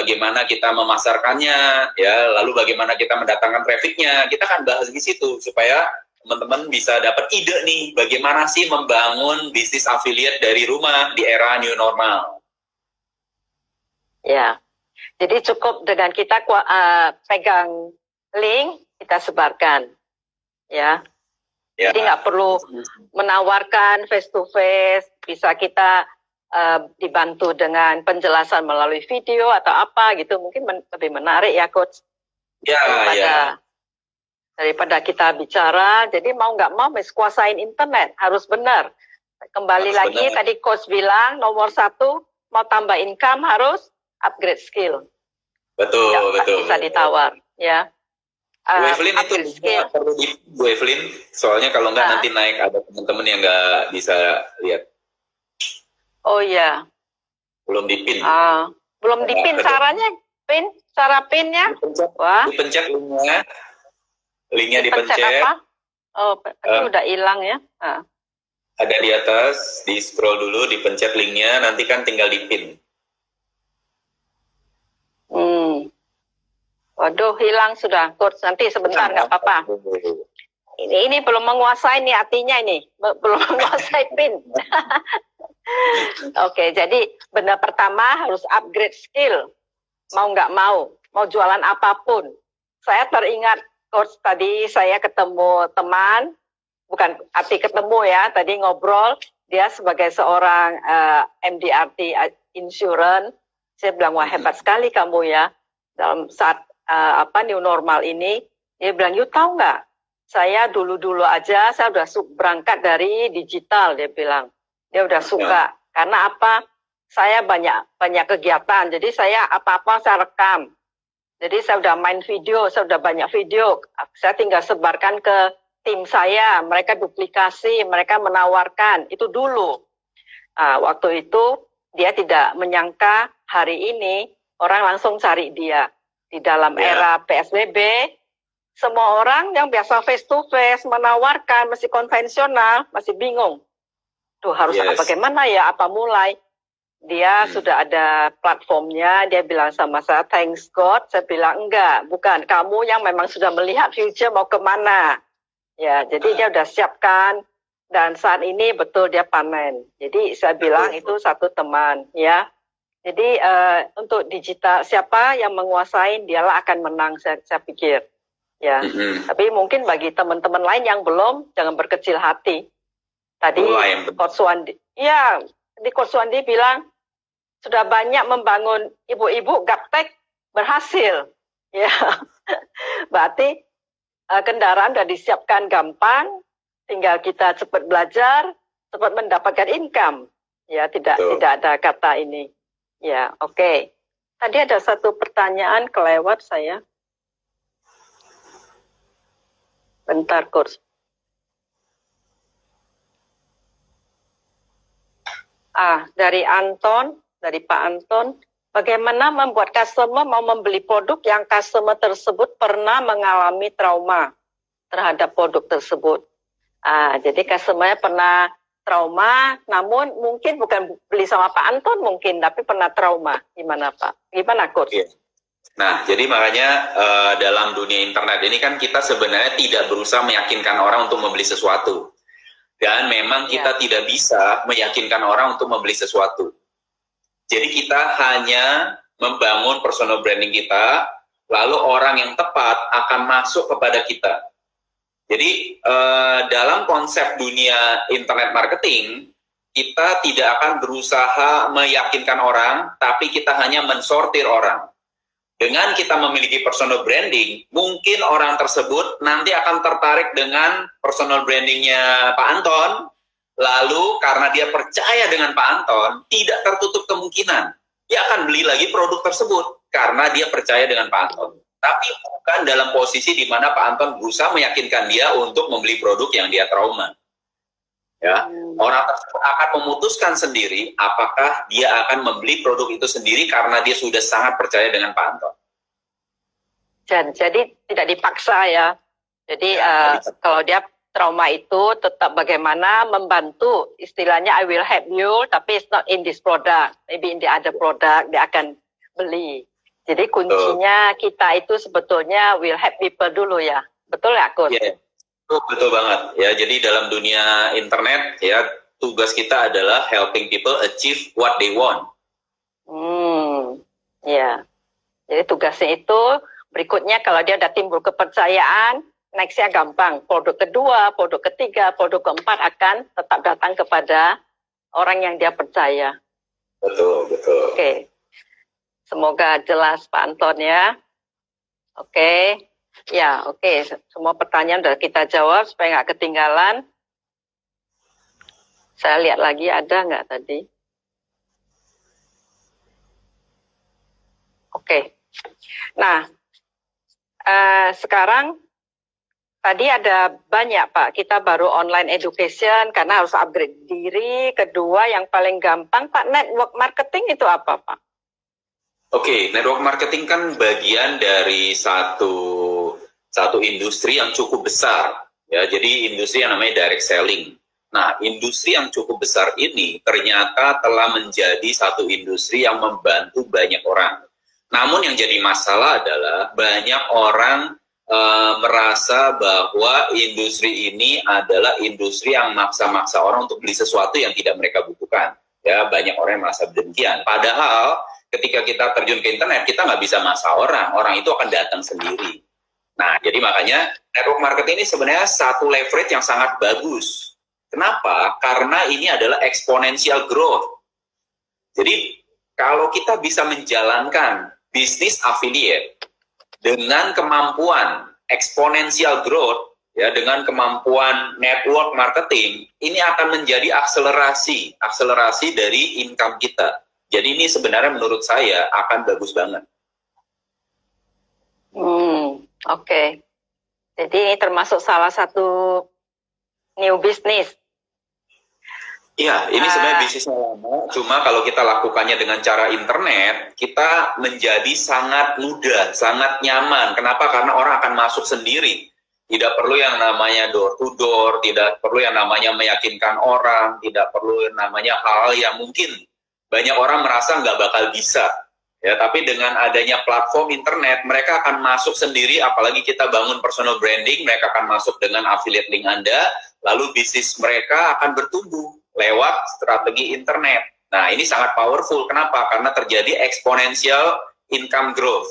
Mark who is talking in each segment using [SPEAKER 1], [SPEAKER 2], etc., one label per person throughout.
[SPEAKER 1] bagaimana kita memasarkannya, ya, lalu bagaimana kita mendatangkan trafficnya. Kita akan bahas di situ supaya teman-teman bisa dapat ide nih, bagaimana sih membangun bisnis affiliate dari rumah di era new normal.
[SPEAKER 2] Ya, jadi cukup dengan kita pegang link, kita sebarkan, ya.
[SPEAKER 1] Ya.
[SPEAKER 2] Jadi nggak perlu menawarkan face to face, bisa kita dibantu dengan penjelasan melalui video atau apa gitu, mungkin lebih menarik ya Coach.
[SPEAKER 1] Ya,
[SPEAKER 2] daripada kita bicara. Jadi mau nggak mau mesti kuasain internet, harus benar. Kembali harus lagi benar. Tadi Coach bilang nomor 1 mau tambah income harus upgrade skill.
[SPEAKER 1] Betul, ya, betul.
[SPEAKER 2] Bisa ditawar, ya.
[SPEAKER 1] Bu Evelyn itu perlu di Bu Evelyn, soalnya kalau nggak nanti naik ada teman-teman yang nggak bisa lihat.
[SPEAKER 2] Oh iya.
[SPEAKER 1] Belum dipin.
[SPEAKER 2] Belum dipin caranya, cara pinnya.
[SPEAKER 1] Dipencet linknya. Linknya dipencet.
[SPEAKER 2] Apa? Oh, itu udah hilang ya.
[SPEAKER 1] Ada di atas, di scroll dulu, dipencet linknya, nanti kan tinggal dipin.
[SPEAKER 2] Waduh, hilang sudah. Coach, nanti sebentar nggak apa-apa. Ini belum menguasai nih artinya ini, belum menguasai pin. Oke, jadi benda pertama harus upgrade skill. Mau nggak mau jualan apapun. Saya teringat Coach tadi saya ketemu teman, bukan arti ketemu ya, tadi ngobrol, dia sebagai seorang MDRT insurance, saya bilang wah hebat sekali kamu ya dalam saat new normal ini. Dia bilang, you tahu nggak? Saya dulu aja saya udah berangkat dari digital, dia bilang. Dia udah suka. Karena apa? Saya banyak kegiatan. Jadi saya apa-apa saya rekam. Jadi saya udah main video, saya udah banyak video. Saya tinggal sebarkan ke tim saya. Mereka duplikasi, mereka menawarkan. Itu dulu. Waktu itu dia tidak menyangka hari ini orang langsung cari dia. Di dalam era PSBB, semua orang yang biasa face to face menawarkan masih konvensional, masih bingung. Tuh harus bagaimana ya, apa mulai? Dia sudah ada platformnya, dia bilang sama saya, thanks God. Saya bilang enggak, bukan. Kamu yang memang sudah melihat future mau kemana. Ya, jadi dia udah siapkan dan saat ini betul dia panen. Jadi saya bilang itu satu teman, ya. Jadi untuk digital siapa yang menguasai dialah akan menang, saya pikir. Ya, tapi mungkin bagi teman-teman lain yang belum, jangan berkecil hati. Tadi Coach Suwandi, ya di Coach Suwandi bilang sudah banyak membangun ibu-ibu gaptek berhasil. Ya, berarti kendaraan sudah disiapkan gampang, tinggal kita cepat belajar, cepat mendapatkan income. Ya, tidak ada kata ini. Ya, oke. Tadi ada satu pertanyaan kelewat saya. Bentar, Coach. Dari Anton, dari Pak Anton, bagaimana membuat customer mau membeli produk yang customer tersebut pernah mengalami trauma terhadap produk tersebut. Jadi customer-nya pernah trauma, namun mungkin bukan beli sama Pak Anton mungkin, tapi pernah trauma. Gimana Pak? Gimana Coach?
[SPEAKER 1] Nah, jadi makanya dalam dunia internet ini kan kita sebenarnya tidak berusaha meyakinkan orang untuk membeli sesuatu. Dan memang kita tidak bisa meyakinkan orang untuk membeli sesuatu. Jadi kita hanya membangun personal branding kita, lalu orang yang tepat akan masuk kepada kita. Jadi dalam konsep dunia internet marketing, kita tidak akan berusaha meyakinkan orang, tapi kita hanya mensortir orang. Dengan kita memiliki personal branding, mungkin orang tersebut nanti akan tertarik dengan personal brandingnya Pak Anton, lalu karena dia percaya dengan Pak Anton, tidak tertutup kemungkinan dia akan beli lagi produk tersebut karena dia percaya dengan Pak Anton. Tapi bukan dalam posisi di mana Pak Anton berusaha meyakinkan dia untuk membeli produk yang dia trauma. Ya, orang tersebut akan memutuskan sendiri apakah dia akan membeli produk itu sendiri karena dia sudah sangat percaya dengan Pak Anton.
[SPEAKER 2] Jadi tidak dipaksa ya. Jadi kalau dia trauma itu tetap bagaimana membantu, istilahnya I will help you, tapi it's not in this product, maybe in the other product dia akan beli. Jadi kuncinya kita itu sebetulnya will help people dulu ya. Betul ya, Coach?
[SPEAKER 1] Iya, betul banget. Ya, jadi dalam dunia internet ya tugas kita adalah helping people achieve what they want.
[SPEAKER 2] Ya. Jadi tugasnya itu berikutnya kalau dia udah timbul kepercayaan, nextnya gampang. Produk kedua, produk ketiga, produk keempat akan tetap datang kepada orang yang dia percaya.
[SPEAKER 1] Betul, betul.
[SPEAKER 2] Oke. Semoga jelas Pak Anton ya. Oke. Ya, oke. Semua pertanyaan sudah kita jawab supaya nggak ketinggalan. Saya lihat lagi ada nggak tadi? Oke. Nah, sekarang tadi ada banyak Pak. Kita baru online education karena harus upgrade diri. Kedua, yang paling gampang Pak, network marketing itu apa Pak?
[SPEAKER 1] Oke, network marketing kan bagian dari satu industri yang cukup besar, ya. Jadi industri yang namanya direct selling. Nah, industri yang cukup besar ini ternyata telah menjadi satu industri yang membantu banyak orang. Namun yang jadi masalah adalah banyak orang merasa bahwa industri ini adalah industri yang maksa-maksa orang untuk beli sesuatu yang tidak mereka butuhkan. Ya, banyak orang yang merasa demikian. Padahal ketika kita terjun ke internet, kita nggak bisa maksa orang itu akan datang sendiri. Nah, jadi makanya network marketing ini sebenarnya satu leverage yang sangat bagus. Kenapa? Karena ini adalah exponential growth. Jadi, kalau kita bisa menjalankan bisnis affiliate dengan kemampuan exponential growth, ya, dengan kemampuan network marketing, ini akan menjadi akselerasi dari income kita. Jadi ini sebenarnya menurut saya akan bagus banget.
[SPEAKER 2] Oke. Jadi ini termasuk salah satu new business.
[SPEAKER 1] Iya, ini sebenarnya bisnisnya lama. Cuma kalau kita lakukannya dengan cara internet, kita menjadi sangat mudah, sangat nyaman. Kenapa? Karena orang akan masuk sendiri. Tidak perlu yang namanya door to door, tidak perlu yang namanya meyakinkan orang, tidak perlu yang namanya hal yang mungkin banyak orang merasa nggak bakal bisa, ya. Tapi dengan adanya platform internet, mereka akan masuk sendiri. Apalagi kita bangun personal branding, mereka akan masuk dengan affiliate link Anda, lalu bisnis mereka akan bertumbuh lewat strategi internet. Nah, ini sangat powerful. Kenapa? Karena terjadi exponential income growth.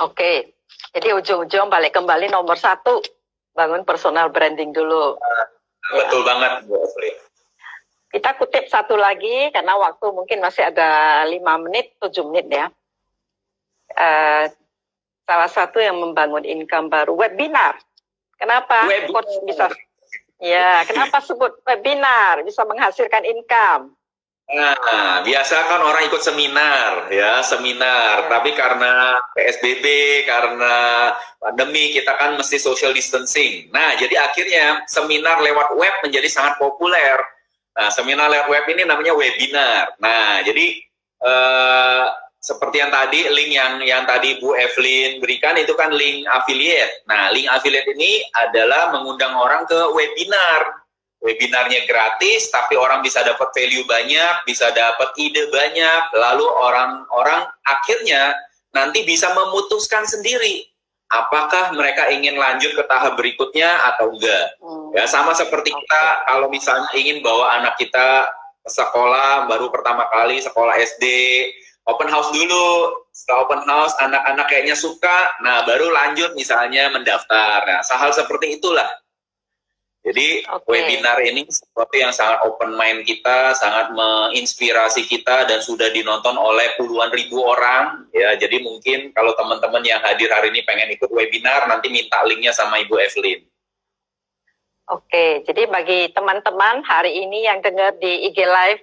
[SPEAKER 2] Oke. Jadi ujung-ujung balik kembali nomor 1, bangun personal branding dulu.
[SPEAKER 1] Betul banget, Bu Evelyn.
[SPEAKER 2] Kita kutip satu lagi, karena waktu mungkin masih ada 5 menit, 7 menit ya. Salah satu yang membangun income baru, webinar. Kenapa? Coach bisa, ya, kenapa sebut webinar? Bisa menghasilkan income.
[SPEAKER 1] Nah, biasa kan orang ikut seminar, ya, seminar. Tapi karena PSBB, karena pandemi, kita kan mesti social distancing. Nah, jadi akhirnya seminar lewat web menjadi sangat populer. Nah, seminar lewat web ini namanya webinar. Nah, jadi seperti yang tadi, link yang tadi Bu Evelyn berikan itu kan link affiliate. Nah, link affiliate ini adalah mengundang orang ke webinar. Webinarnya gratis, tapi orang bisa dapat value banyak, bisa dapat ide banyak, lalu orang-orang akhirnya nanti bisa memutuskan sendiri apakah mereka ingin lanjut ke tahap berikutnya atau enggak. Ya, sama seperti kita kalau misalnya ingin bawa anak kita ke sekolah, baru pertama kali sekolah SD, open house dulu. Setelah open house, anak-anak kayaknya suka, nah baru lanjut misalnya mendaftar. Nah, hal seperti itulah. Jadi webinar ini sesuatu yang sangat open mind kita, sangat menginspirasi kita dan sudah dinonton oleh puluhan ribu orang. Ya, jadi mungkin kalau teman-teman yang hadir hari ini pengen ikut webinar, nanti minta linknya sama Ibu Evelyn.
[SPEAKER 2] Oke, jadi bagi teman-teman hari ini yang dengar di IG Live,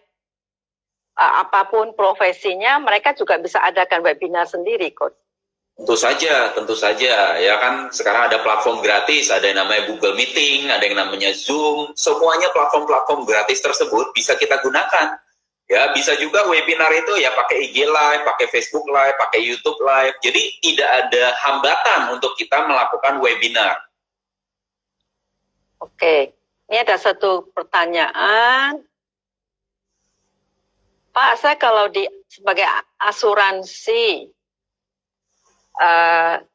[SPEAKER 2] apapun profesinya, mereka juga bisa adakan webinar sendiri, Coach.
[SPEAKER 1] Tentu saja, ya kan sekarang ada platform gratis, ada yang namanya Google Meeting, ada yang namanya Zoom, semuanya platform-platform gratis tersebut bisa kita gunakan. Ya, bisa juga webinar itu ya pakai IG Live, pakai Facebook Live, pakai YouTube Live, jadi tidak ada hambatan untuk kita melakukan webinar.
[SPEAKER 2] Oke, ini ada satu pertanyaan. Pak, saya kalau di sebagai asuransi,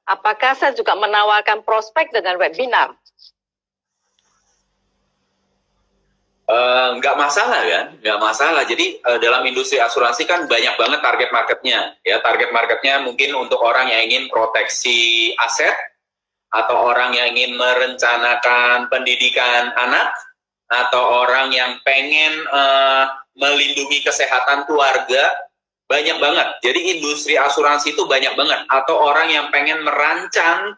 [SPEAKER 2] apakah saya juga menawarkan prospek dengan webinar?
[SPEAKER 1] Nggak masalah kan, nggak masalah. Jadi dalam industri asuransi kan banyak banget target marketnya. Ya, target marketnya mungkin untuk orang yang ingin proteksi aset, atau orang yang ingin merencanakan pendidikan anak, atau orang yang pengen melindungi kesehatan keluarga. Banyak banget. Jadi industri asuransi itu banyak banget. Atau orang yang pengen merancang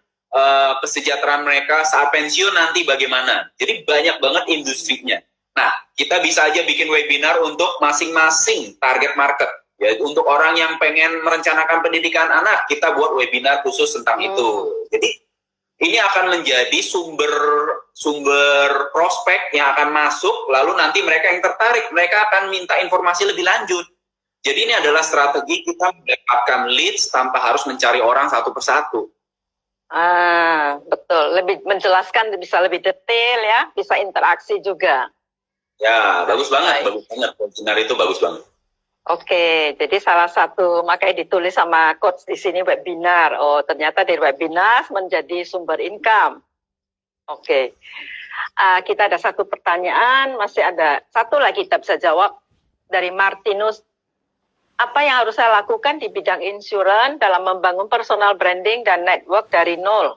[SPEAKER 1] kesejahteraan mereka saat pensiun nanti bagaimana. Jadi banyak banget industrinya. Nah, kita bisa aja bikin webinar untuk masing-masing target market. Ya, untuk orang yang pengen merencanakan pendidikan anak, kita buat webinar khusus tentang itu. Jadi, ini akan menjadi sumber prospek yang akan masuk, lalu nanti mereka yang tertarik, mereka akan minta informasi lebih lanjut. Jadi ini adalah strategi kita mendapatkan leads tanpa harus mencari orang satu persatu.
[SPEAKER 2] Betul. Lebih menjelaskan, bisa lebih detail ya, bisa interaksi juga.
[SPEAKER 1] Ya, bagus banget, bagus banget. Webinar itu bagus banget.
[SPEAKER 2] Oke, jadi salah satu makanya ditulis sama coach di sini webinar. Oh, ternyata dari webinar menjadi sumber income. Oke, kita ada satu pertanyaan, masih ada satu lagi kita bisa jawab dari Martinus. Apa yang harus saya lakukan di bidang insurance dalam membangun personal branding dan network dari nol?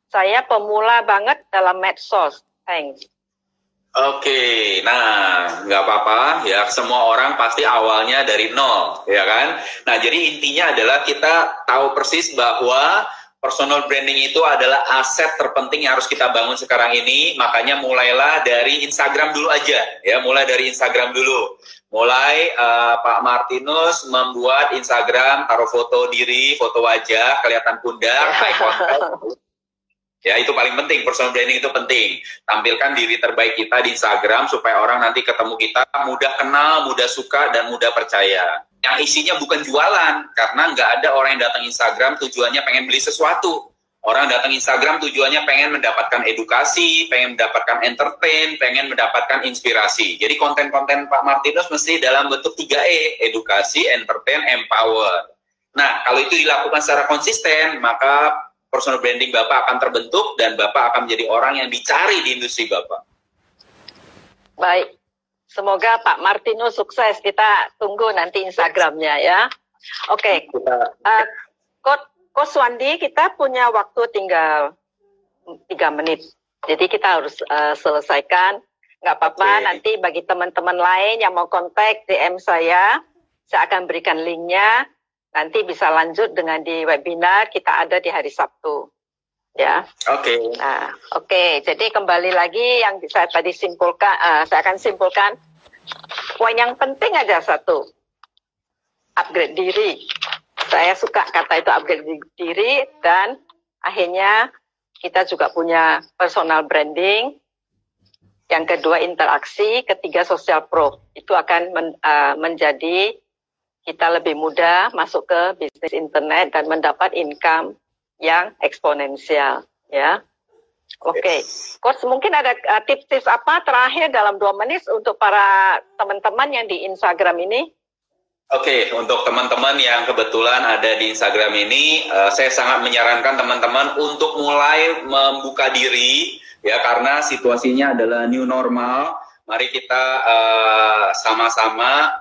[SPEAKER 2] Saya pemula banget dalam medsos. Thanks.
[SPEAKER 1] Oke, nah nggak apa-apa ya, semua orang pasti awalnya dari nol, ya kan? Nah, jadi intinya adalah kita tahu persis bahwa personal branding itu adalah aset terpenting yang harus kita bangun sekarang ini, makanya mulailah dari Instagram dulu aja, ya, mulai dari Instagram dulu. Mulai Pak Martinus membuat Instagram, taruh foto diri, foto wajah, kelihatan pundak, eye contact. Ya, itu paling penting, personal branding itu penting. Tampilkan diri terbaik kita di Instagram supaya orang nanti ketemu kita mudah kenal, mudah suka, dan mudah percaya. Yang isinya bukan jualan, karena nggak ada orang yang datang Instagram tujuannya pengen beli sesuatu. Orang datang Instagram tujuannya pengen mendapatkan edukasi, pengen mendapatkan entertain, pengen mendapatkan inspirasi. Jadi konten-konten Pak Martinus mesti dalam bentuk 3E, edukasi, entertain, empower. Nah, kalau itu dilakukan secara konsisten, maka personal branding Bapak akan terbentuk dan Bapak akan menjadi orang yang dicari di industri Bapak.
[SPEAKER 2] Baik, semoga Pak Martinus sukses. Kita tunggu nanti Instagramnya ya. Oke, Coach Wandi, kita punya waktu tinggal 3 menit. Jadi kita harus selesaikan. Nggak apa-apa, nanti bagi teman-teman lain yang mau kontak DM saya akan berikan linknya. Nanti bisa lanjut dengan di webinar, kita ada di hari Sabtu. Ya.
[SPEAKER 1] Oke.
[SPEAKER 2] Nah, jadi kembali lagi yang saya tadi simpulkan, saya akan simpulkan. Poin yang penting aja satu, upgrade diri. Saya suka kata itu upgrade diri, dan akhirnya kita juga punya personal branding. Yang kedua interaksi, ketiga social proof. Itu akan menjadi kita lebih mudah masuk ke bisnis internet dan mendapat income yang eksponensial, ya. Oke. Coach, mungkin ada tips-tips apa terakhir dalam 2 menit untuk para teman-teman yang di Instagram ini?
[SPEAKER 1] Oke, untuk teman-teman yang kebetulan ada di Instagram ini, saya sangat menyarankan teman-teman untuk mulai membuka diri, ya, karena situasinya adalah new normal. Mari kita sama-sama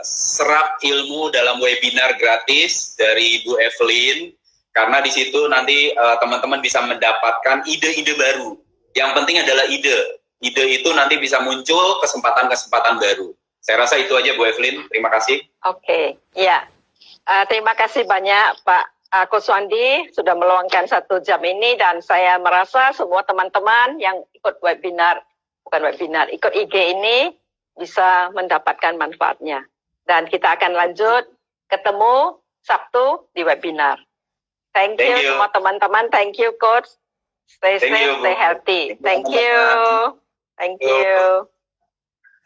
[SPEAKER 1] serap ilmu dalam webinar gratis dari Bu Evelyn, karena di situ nanti teman-teman bisa mendapatkan ide-ide baru. Yang penting adalah ide. Ide itu nanti bisa muncul kesempatan-kesempatan baru. Saya rasa itu aja Bu Evelyn, terima kasih.
[SPEAKER 2] Oke, ya. Terima kasih banyak Pak Coach Wandi sudah meluangkan 1 jam ini, dan saya merasa semua teman-teman yang ikut ikut IG ini bisa mendapatkan manfaatnya. Dan kita akan lanjut ketemu Sabtu di webinar. Thank you semua teman-teman. Thank you Coach. Stay safe, stay healthy. Thank you.